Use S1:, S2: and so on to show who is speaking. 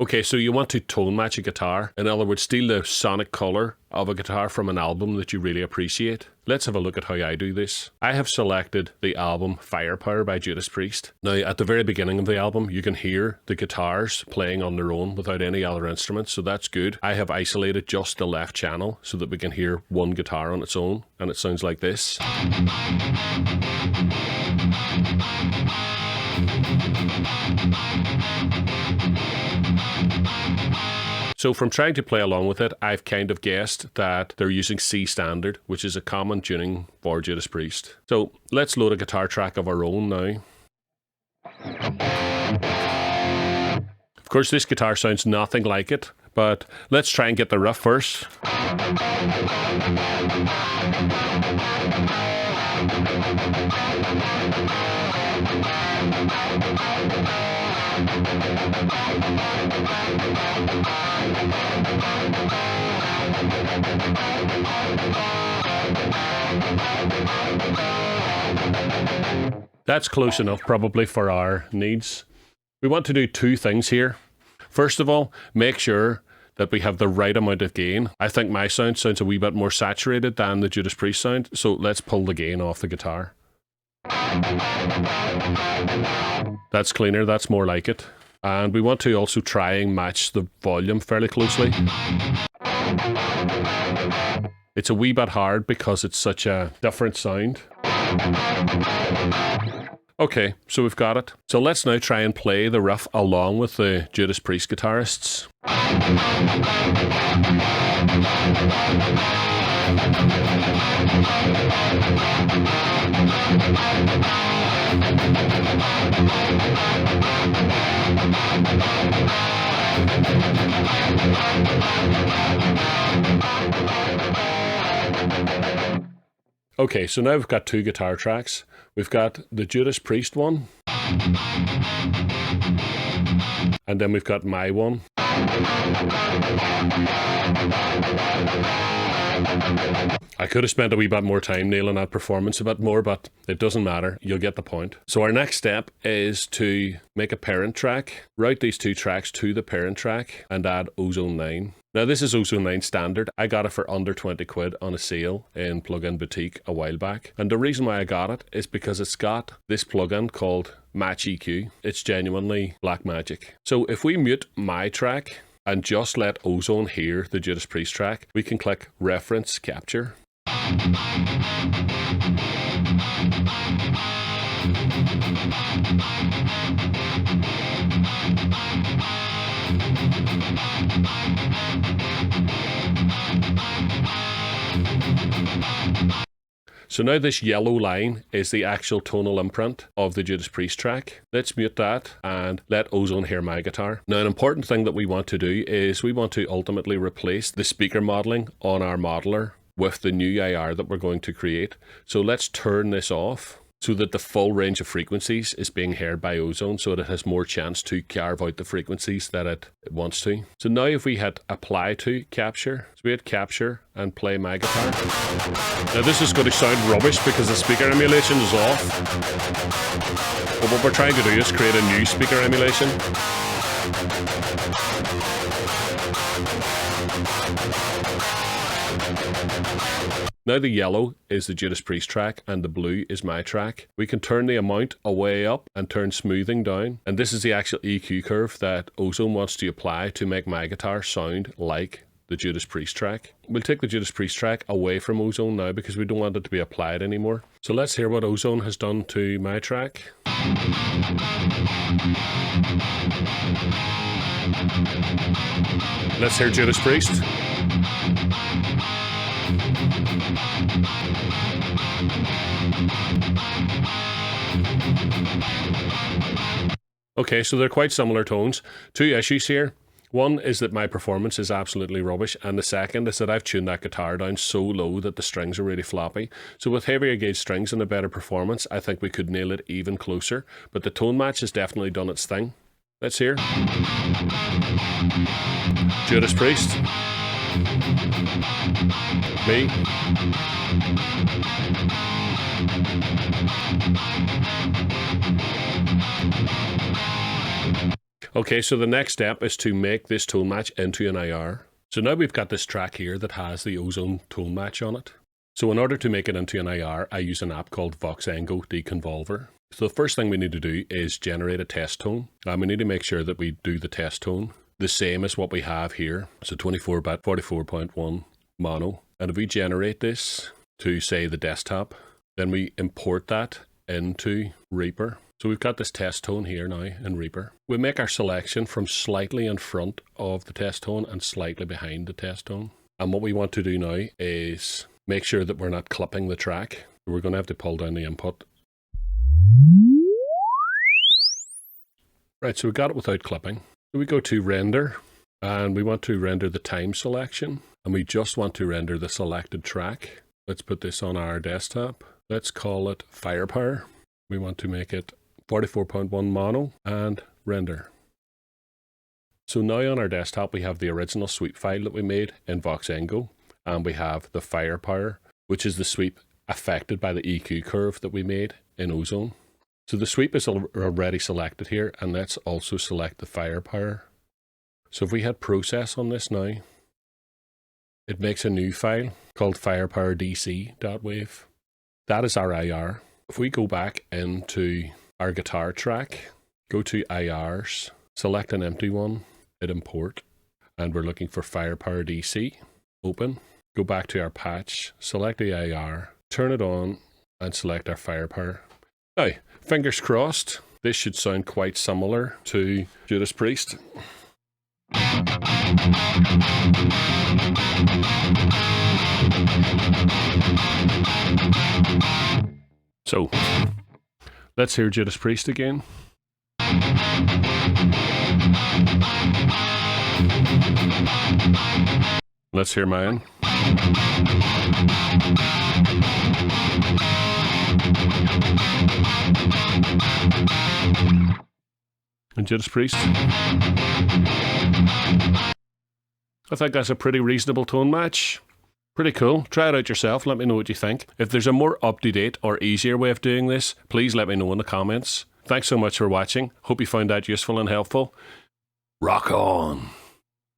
S1: Okay, so you want to tone match a guitar. In other words, steal the sonic color of a guitar from an album that you really appreciate. Let's have a look at how I do this. I have selected the album Firepower by Judas Priest. Now, at the very beginning of the album, you can hear the guitars playing on their own without any other instruments, so that's good. I have isolated just the left channel so that we can hear one guitar on its own, and it sounds like this. So from trying to play along with it, I've kind of guessed that they're using C standard, which is a common tuning for Judas Priest. So let's load a guitar track of our own now. Of course, this guitar sounds nothing like it, but let's try and get the riff first. That's close enough probably for our needs. We want to do two things here. First of all, make sure that we have the right amount of gain. I think my sound sounds a wee bit more saturated than the Judas Priest sound, so let's pull the gain off the guitar. That's cleaner, that's more like it. And we want to also try and match the volume fairly closely. It's a wee bit hard because it's such a different sound. Okay, so we've got it. So let's now try and play the riff along with the Judas Priest guitarists. Okay, so now we've got two guitar tracks. We've got the Judas Priest one, and then we've got my one. I could have spent a wee bit more time nailing that performance a bit more, but it doesn't matter. You'll get the point. So our next step is to make a parent track, route these two tracks to the parent track, and add Ozone 9. Now this is Ozone 9 standard. I got it for under 20 quid on a sale in Plugin Boutique a while back. And the reason why I got it is because it's got this plugin called Match EQ. It's genuinely black magic. So if we mute my track and just let Ozone hear the Judas Priest track, we can click Reference Capture. So now this yellow line is the actual tonal imprint of the Judas Priest track. Let's mute that and let Ozone hear my guitar. Now an important thing that we want to do is we want to ultimately replace the speaker modeling on our modeler with the new IR that we're going to create. So let's turn this off so that the full range of frequencies is being heard by Ozone, so that it has more chance to carve out the frequencies that it wants to. So now if we hit apply to capture, so we hit capture and play my guitar. Now this is going to sound rubbish because the speaker emulation is off. But what we're trying to do is create a new speaker emulation. Now the yellow is the Judas Priest track and the blue is my track. We can turn the amount away up and turn smoothing down. And this is the actual EQ curve that Ozone wants to apply to make my guitar sound like the Judas Priest track. We'll take the Judas Priest track away from Ozone now because we don't want it to be applied anymore. So let's hear what Ozone has done to my track. Let's hear Judas Priest. Okay, so they're quite similar tones. Two issues here. One is that my performance is absolutely rubbish, and the second is that I've tuned that guitar down so low that the strings are really floppy. So with heavier gauge strings and a better performance, I think we could nail it even closer, but the tone match has definitely done its thing. Let's hear Judas Priest. Me. Okay, so the next step is to make this tone match into an IR. So now we've got this track here that has the Ozone tone match on it. So in order to make it into an IR, I use an app called Voxengo Deconvolver. So the first thing we need to do is generate a test tone. And we need to make sure that we do the test tone the same as what we have here. So 24-bit 44.1 mono. And if we generate this to, say, the desktop, then we import that into Reaper. So we've got this test tone here now in Reaper. We make our selection from slightly in front of the test tone and slightly behind the test tone. And what we want to do now is make sure that we're not clipping the track. We're going to have to pull down the input. Right, so we got it without clipping. So we go to render, and we want to render the time selection, and we just want to render the selected track. Let's put this on our desktop. Let's call it Firepower. We want to make it 44.1 mono and render. So now on our desktop we have the original sweep file that we made in Voxengo, and we have the Firepower, which is the sweep affected by the EQ curve that we made in Ozone. So the sweep is already selected here, and let's also select the Firepower. So if we hit process on this now, it makes a new file called firepowerdc.wave. That is our IR. If we go back into our guitar track, go to IRs, select an empty one, hit import, and we're looking for Firepower DC. Open, go back to our patch, select the IR, turn it on, and select our Firepower. Now, fingers crossed, this should sound quite similar to Judas Priest. So, let's hear Judas Priest again. Let's hear mine. And Judas Priest. I think that's a pretty reasonable tone match. Pretty cool. Try it out yourself. Let me know what you think. If there's a more up-to-date or easier way of doing this, please let me know in the comments. Thanks so much for watching. Hope you found that useful and helpful. Rock on!